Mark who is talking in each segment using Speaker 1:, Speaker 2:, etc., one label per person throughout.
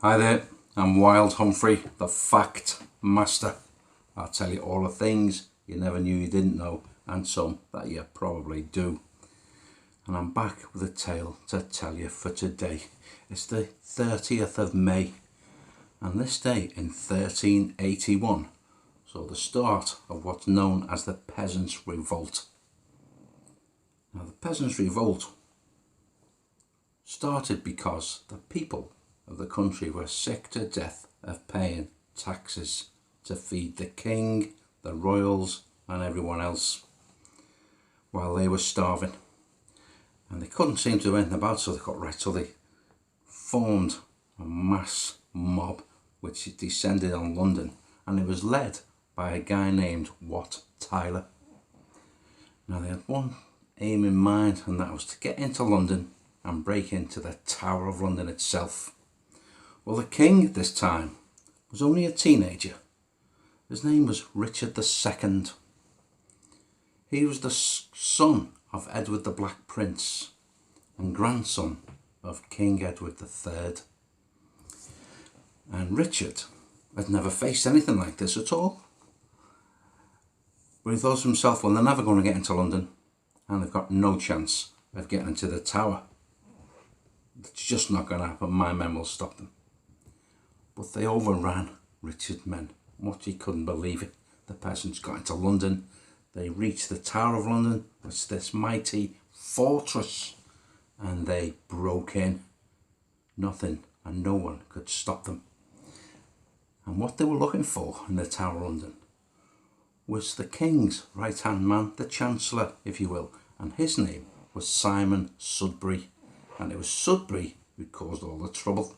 Speaker 1: Hi there, I'm Wild Humphrey, the Fact Master. I'll tell you all the things you never knew you didn't know, and some that you probably do. And I'm back with a tale to tell you for today. It's the 30th of May, and this day in 1381 saw the start of what's known as the Peasants Revolt. Now, the Peasants Revolt started because the people of the country were sick to death of paying taxes to feed the king, the royals and everyone else while they were starving, and they couldn't seem to do anything about it, so they got right, so they formed a mass mob which descended on London, and it was led by a guy named Wat Tyler. Now, they had one aim in mind, and that was to get into London and break into the Tower of London itself. Well, the king at this time was only a teenager. His name was Richard II. He was the son of Edward the Black Prince and grandson of King Edward III. And Richard had never faced anything like this at all. But he thought to himself, well, they're never going to get into London, and they've got no chance of getting into the tower. It's just not going to happen. My men will stop them. But they overran Richard's men. What, he couldn't believe it. The peasants got into London. They reached the Tower of London. It's this mighty fortress. And they broke in. Nothing and no one could stop them. And what they were looking for in the Tower of London was the king's right-hand man, the Chancellor, if you will. And his name was Simon Sudbury. And it was Sudbury who caused all the trouble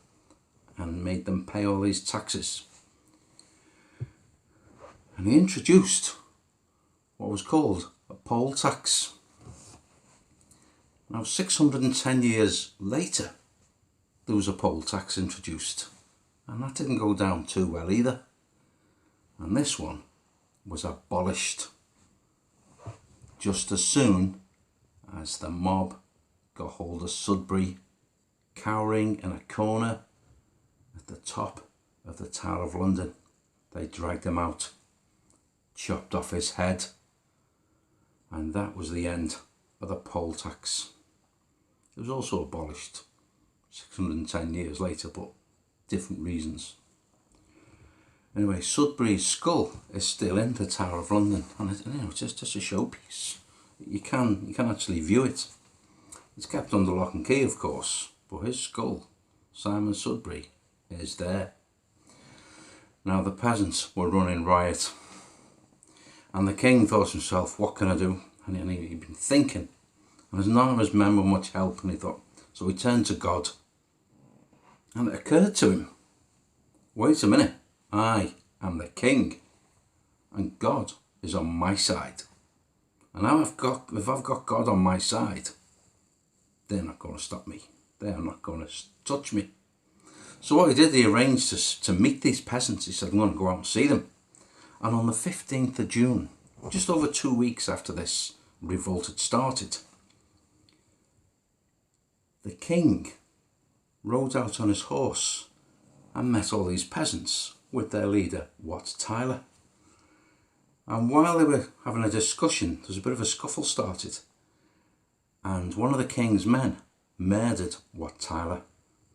Speaker 1: and made them pay all these taxes. And he introduced what was called a poll tax. Now, 610 years later, there was a poll tax introduced, and that didn't go down too well either. And this one was abolished just as soon as the mob got hold of Sudbury, cowering in a corner at the top of the Tower of London. They dragged him out, chopped off his head, and that was the end of the poll tax. It was also abolished 610 years later, but different reasons. Anyway, Sudbury's skull is still in the Tower of London, and it's just a showpiece. You can actually view it. It's kept under lock and key, of course, but his skull, Simon Sudbury, is there. Now, the peasants were running riot, and the king thought to himself, what can I do? And he'd been thinking, and none of his men were much help, and he thought, so he turned to God. And it occurred to him, wait a minute, I am the king, and God is on my side. And now if I've got God on my side, they're not going to stop me. They are not going to touch me. So what he did, he arranged to meet these peasants. He said, I'm going to go out and see them. And on the 15th of June, just over 2 weeks after this revolt had started, the king rode out on his horse and met all these peasants with their leader, Wat Tyler. And while they were having a discussion, there was a bit of a scuffle started. And one of the king's men murdered Wat Tyler,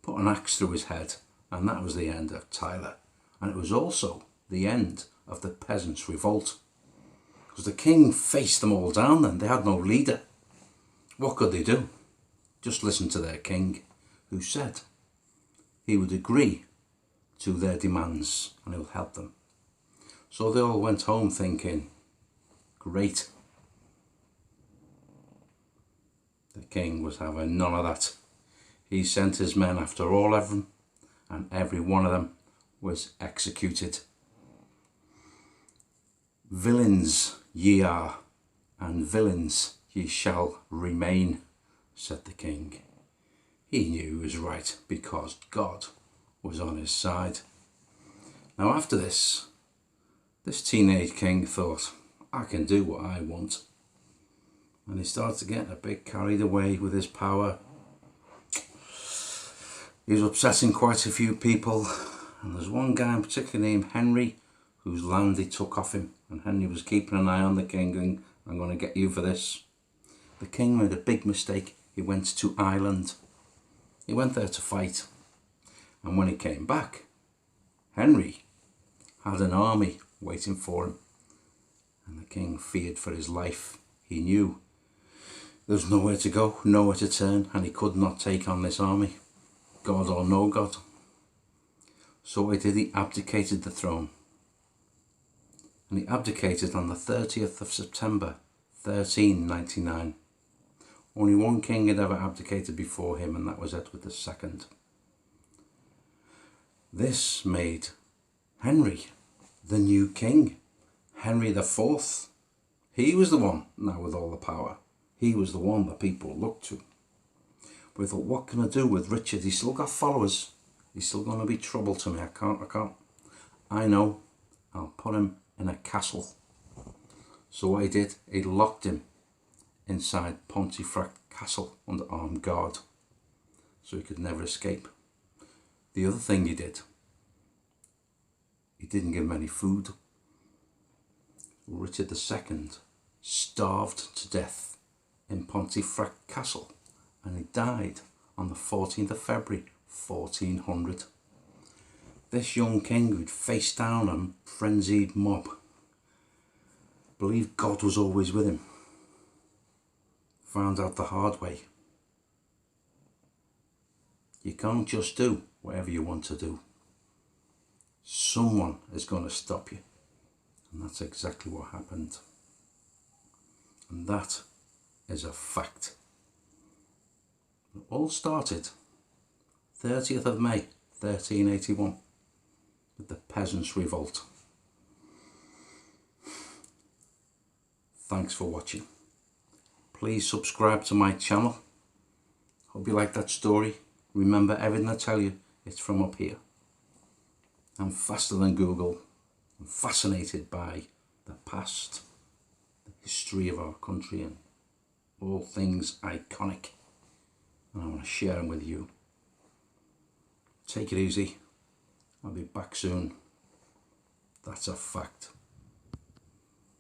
Speaker 1: put an axe through his head, and that was the end of Tyler. And it was also the end of the Peasants' Revolt, because the king faced them all down then. They had no leader. What could they do? Just listen to their king, who said he would agree to their demands and he would help them. So they all went home thinking, great. The king was having none of that. He sent his men after all of them, and every one of them was executed. Villains ye are, and villains ye shall remain, said the king. He knew he was right because God was on his side. Now, after this teenage king thought, I can do what I want. And he started to get a bit carried away with his power. He was upsetting quite a few people, and there's one guy in particular named Henry whose land he took off him, and Henry was keeping an eye on the king and I'm going to get you for this. The king made a big mistake. He went to Ireland. He went there to fight, and when he came back, Henry had an army waiting for him, and the king feared for his life. He knew there was nowhere to go, nowhere to turn, and he could not take on this army, God or no God. So what he did, he abdicated the throne. And he abdicated on the 30th of September 1399. Only one king had ever abdicated before him, and that was Edward II. This made Henry the new king, Henry IV. He was the one now with all the power. He was the one that people looked to. But we thought, what can I do with Richard? He's still got followers. He's still going to be trouble to me. I can't. I know. I'll put him in a castle. So what he did, he locked him inside Pontefract Castle under armed guard, so he could never escape. The other thing he did, he didn't give him any food. Richard II starved to death in Pontefract Castle, and he died on the 14th of February 1400. This young king who'd faced down a frenzied mob believed God was always with him. Found out the hard way. You can't just do whatever you want to do. Someone is going to stop you. And that's exactly what happened. And that is a fact. It all started 30th of May 1381 with the Peasants Revolt. Thanks for watching. Please subscribe to my channel. Hope you like that story. Remember, everything I tell you, it's from up here. I'm faster than Google. I'm fascinated by the past, the history of our country, and all things iconic. And I want to share them with you. Take it easy. I'll be back soon. That's a fact.